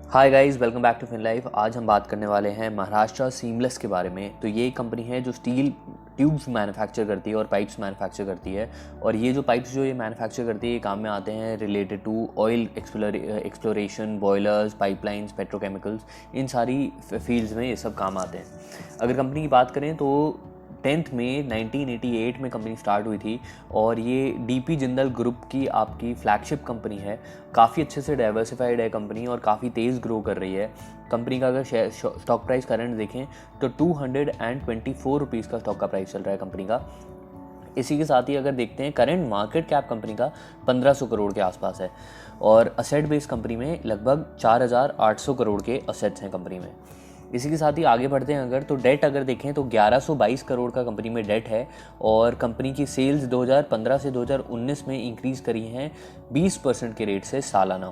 Hi guys, welcome back to Fin Life. आज हम बात करने वाले हैं महाराष्ट्र सीमलेस के बारे में। तो ये कंपनी है जो स्टील ट्यूब्स मैन्युफैक्चर करती है और पाइप्स मैन्युफैक्चर करती है। और ये जो पाइप्स जो ये मैन्युफैक्चर करती है ये काम में आते हैं related to oil exploration, boilers, pipelines, petrochemicals, इन सारी फील्ड्स में ये सब काम आते हैं। अगर कंपनी की बात करें तो 10 मई 1988 में कंपनी स्टार्ट हुई थी और ये डीपी जिंदल ग्रुप की आपकी फ्लैगशिप कंपनी है। काफ़ी अच्छे से डाइवर्सिफाइड है कंपनी और काफ़ी तेज़ ग्रो कर रही है। कंपनी का अगर शेयर स्टॉक प्राइस करंट देखें तो 224 रुपीज़ का स्टॉक का प्राइस चल रहा है कंपनी का। इसी के साथ ही अगर देखते हैं करंट मार्केट कैप कंपनी का 1500 करोड़ के आसपास है और असेट बेस्ड कंपनी में लगभग 4800 करोड़ के असेट्स हैं कंपनी में। इसी के साथ ही आगे बढ़ते हैं अगर तो डेट अगर देखें तो 1122 करोड़ का कंपनी में डेट है और कंपनी की सेल्स 2015 से 2019 में इंक्रीज़ करी हैं 20% के रेट से सालाना।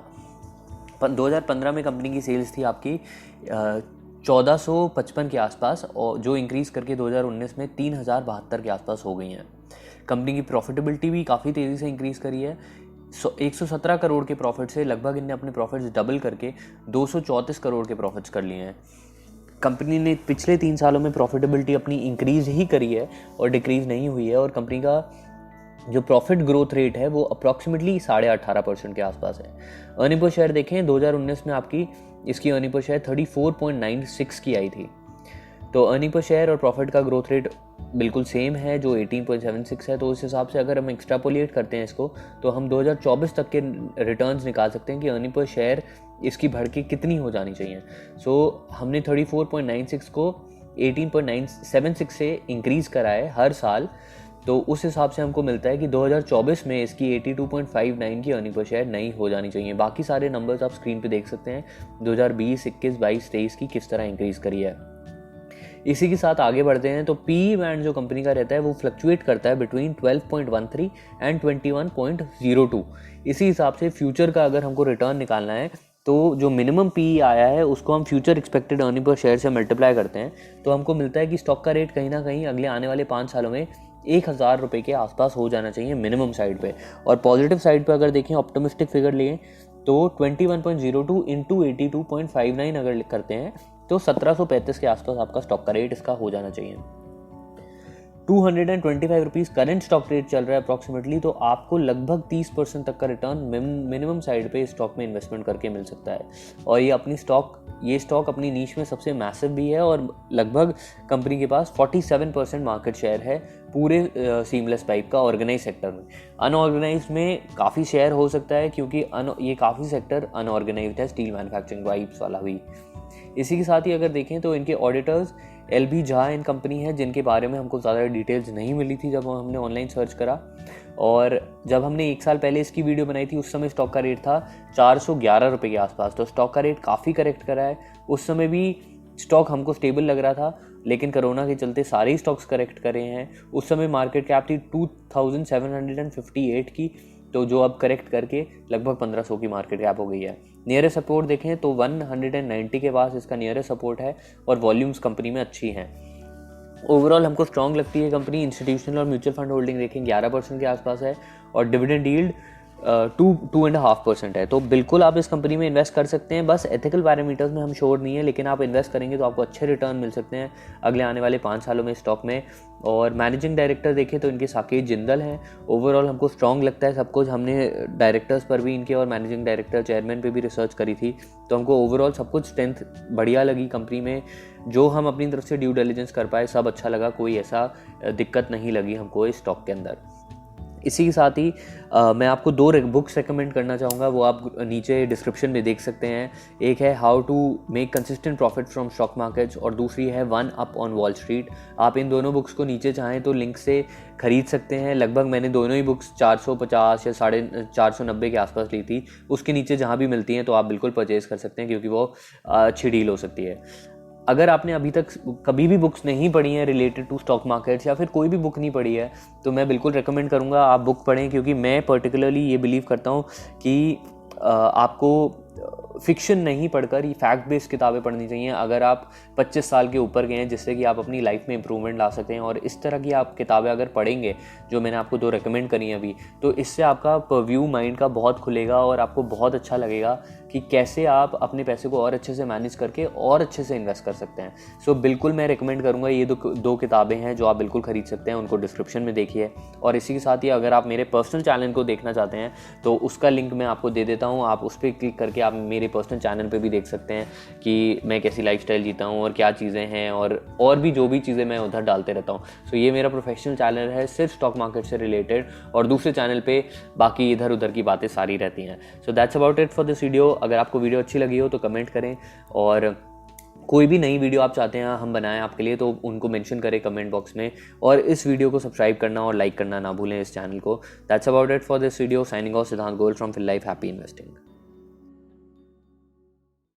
2015 में कंपनी की सेल्स थी आपकी 1455 के आसपास और जो इंक्रीज़ करके 2019 में 3072 के आसपास हो गई हैं। कंपनी की प्रॉफिटेबिलिटी भी काफ़ी तेज़ी से इंक्रीज़ करी है। 117 करोड़ के प्रॉफिट से लगभग इनने अपने प्रॉफिट्स डबल करके 234 करोड़ के प्रॉफिट्स कर लिए हैं। कंपनी ने पिछले 3 सालों में प्रॉफिटेबिलिटी अपनी इंक्रीज़ ही करी है और डिक्रीज़ नहीं हुई है और कंपनी का जो प्रॉफिट ग्रोथ रेट है वो अप्रॉक्सीमेटली 18.5% के आसपास है। अर्निंग पर शेयर देखें 2019 में आपकी इसकी अर्निंग पर शेयर 34.96 की आई थी। तो अर्निंग पर शेयर और प्रॉफिट का ग्रोथ रेट बिल्कुल सेम है जो 18.76 है। तो उस हिसाब से अगर हम एक्स्ट्रापोलेट करते हैं इसको तो हम 2024 तक के रिटर्न्स निकाल सकते हैं कि अर्निंग पर शेयर इसकी बढ़ के कितनी हो जानी चाहिए। हमने 34.96 को 18.976 से इंक्रीज़ करा है हर साल। तो उस हिसाब से हमको मिलता है कि 2024 में इसकी 82.59 की अर्निंग पर शेयर नहीं हो जानी चाहिए। बाकी सारे नंबर्स आप स्क्रीन पे देख सकते हैं 2020, 21, 22, 23 की किस तरह इंक्रीज़ करी है। इसी के साथ आगे बढ़ते हैं तो पी बैंड जो कंपनी का रहता है वो फ्लक्चुएट करता है बिटवीन 12.13 एंड 21.02। इसी हिसाब से फ्यूचर का अगर हमको रिटर्न निकालना है तो जो मिनिमम पी आया है उसको हम future expected earning per share से मल्टीप्लाई करते हैं तो हमको मिलता है कि स्टॉक का रेट कहीं ना कहीं अगले आने वाले 5 सालों में 1000 रुपये के आसपास हो जाना चाहिए मिनिमम साइड पे। और पॉजिटिव साइड पे अगर देखें ऑप्टिमिस्टिक फिगर लिए तो 21.02 इंटू 82.59 अगर करते हैं तो 1735 के आसपास आपका स्टॉक का रेट इसका हो जाना चाहिए। 225 रुपीज़ करंट स्टॉक रेट चल रहा है अप्रॉक्सीमेटली। तो आपको लगभग 30% तक का रिटर्न मिनिमम साइड पे स्टॉक में इन्वेस्टमेंट करके मिल सकता है। और ये स्टॉक अपनी नीश में सबसे मैसिव भी है और लगभग कंपनी के पास 47% मार्केट शेयर है पूरे सीमलेस पाइप का ऑर्गेनाइज सेक्टर में। अनऑर्गेनाइज में काफ़ी शेयर हो सकता है क्योंकि ये काफ़ी सेक्टर अनऑर्गेनाइज है, स्टील मैन्युफैक्चरिंग पाइप्स वाला भी। इसी के साथ ही अगर देखें तो इनके ऑडिटर्स LB झा इन कंपनी है जिनके बारे में हमको ज़्यादा डिटेल्स नहीं मिली थी जब हमने ऑनलाइन सर्च करा। और जब हमने 1 साल पहले इसकी वीडियो बनाई थी उस समय स्टॉक का रेट था 411 रुपये के आसपास। तो स्टॉक का रेट काफ़ी करेक्ट करा है। उस समय भी स्टॉक हमको स्टेबल लग रहा था लेकिन कोरोना के चलते सारे ही स्टॉक्स करेक्ट करे हैं। उस समय मार्केट कैप थी 2758 की, तो जो अब करेक्ट करके लगभग 1500 की मार्केट कैप हो गई है। नियरेस्ट सपोर्ट देखें तो 190 के पास इसका नियरेस्ट सपोर्ट है और वॉल्यूम्स कंपनी में अच्छी हैं। ओवरऑल हमको स्ट्रॉन्ग लगती है कंपनी। इंस्टीट्यूशनल और म्यूचुअल फंड होल्डिंग देखें 11% के आसपास है और डिविडेंड यील्ड 2.5% है। तो बिल्कुल आप इस कंपनी में इन्वेस्ट कर सकते हैं। बस एथिकल पैरामीटर्स में हम श्योर नहीं है लेकिन आप इन्वेस्ट करेंगे तो आपको अच्छे रिटर्न मिल सकते हैं अगले आने वाले 5 सालों में स्टॉक में। और मैनेजिंग डायरेक्टर देखें तो इनके साकेत जिंदल हैं। ओवरऑल हमको स्ट्रॉन्ग लगता है सब कुछ। हमने डायरेक्टर्स पर भी इनके और मैनेजिंग डायरेक्टर, चेयरमैन पे भी रिसर्च करी थी तो हमको ओवरऑल सब कुछ स्ट्रेंथ बढ़िया लगी कंपनी में। जो हम अपनी तरफ से ड्यू डिलिजेंस कर पाए सब अच्छा लगा, कोई ऐसा दिक्कत नहीं लगी हमको इस स्टॉक के अंदर। इसी के साथ ही मैं आपको 2 बुक्स रेकमेंड करना चाहूँगा, वो आप नीचे डिस्क्रिप्शन में देख सकते हैं। एक है how to make consistent profit from stock markets और दूसरी है one up on Wall Street. आप इन दोनों बुक्स को नीचे चाहें तो लिंक से खरीद सकते हैं। लगभग मैंने दोनों ही बुक्स 450 या 490 के आसपास ली थी। उसके नीचे जहाँ भी मिलती हैं तो आप बिल्कुल परचेज़ कर सकते हैं क्योंकि वो अच्छी डील हो सकती है। अगर आपने अभी तक कभी भी बुक्स नहीं पढ़ी हैं रिलेटेड टू स्टॉक मार्केट्स या फिर कोई भी बुक नहीं पढ़ी है तो मैं बिल्कुल रेकमेंड करूँगा आप बुक पढ़ें क्योंकि मैं पर्टिकुलरली ये बिलीव करता हूँ कि आपको फिक्शन नहीं पढ़कर ये फैक्ट बेस्ड किताबें पढ़नी चाहिए अगर आप 25 साल के ऊपर गए हैं, जिससे कि आप अपनी लाइफ में इंप्रूवमेंट ला सकते हैं। और इस तरह की आप किताबें अगर पढ़ेंगे जो मैंने आपको 2 रेकमेंड करी हैं अभी, तो इससे आपका व्यू माइंड का बहुत खुलेगा और आपको बहुत अच्छा लगेगा कि कैसे आप अपने पैसे को और अच्छे से मैनेज करके और अच्छे से इन्वेस्ट कर सकते हैं। सो बिल्कुल मैं रिकमेंड करूँगा, ये दो किताबें हैं जो आप बिल्कुल ख़रीद सकते हैं, उनको डिस्क्रिप्शन में देखिए। और इसी के साथ ही अगर आप मेरे पर्सनल चैनल को देखना चाहते हैं तो उसका लिंक मैं आपको दे देता हूँ, आप उस पर क्लिक करके आप मेरे पर्सनल चैनल पर भी देख सकते हैं कि मैं कैसी लाइफस्टाइल जीता हूँ और क्या चीज़ें हैं, और भी जो भी चीज़ें मैं उधर डालते रहता हूँ। सो ये मेरा प्रोफेशनल चैनल है सिर्फ स्टॉक मार्केट से रिलेटेड, और दूसरे चैनल पे बाकी इधर उधर की बातें सारी रहती हैं। So that's about it for this video. अगर आपको वीडियो अच्छी लगी हो तो कमेंट करें, और कोई भी नई वीडियो आप चाहते हैं हम बनाएं आपके लिए तो उनको मेंशन करें कमेंट बॉक्स में, और इस वीडियो को सब्सक्राइब करना और लाइक करना ना भूलें इस चैनल को। That's about it for this video. Signing off, Siddhant Goyal from fill life, happy investing.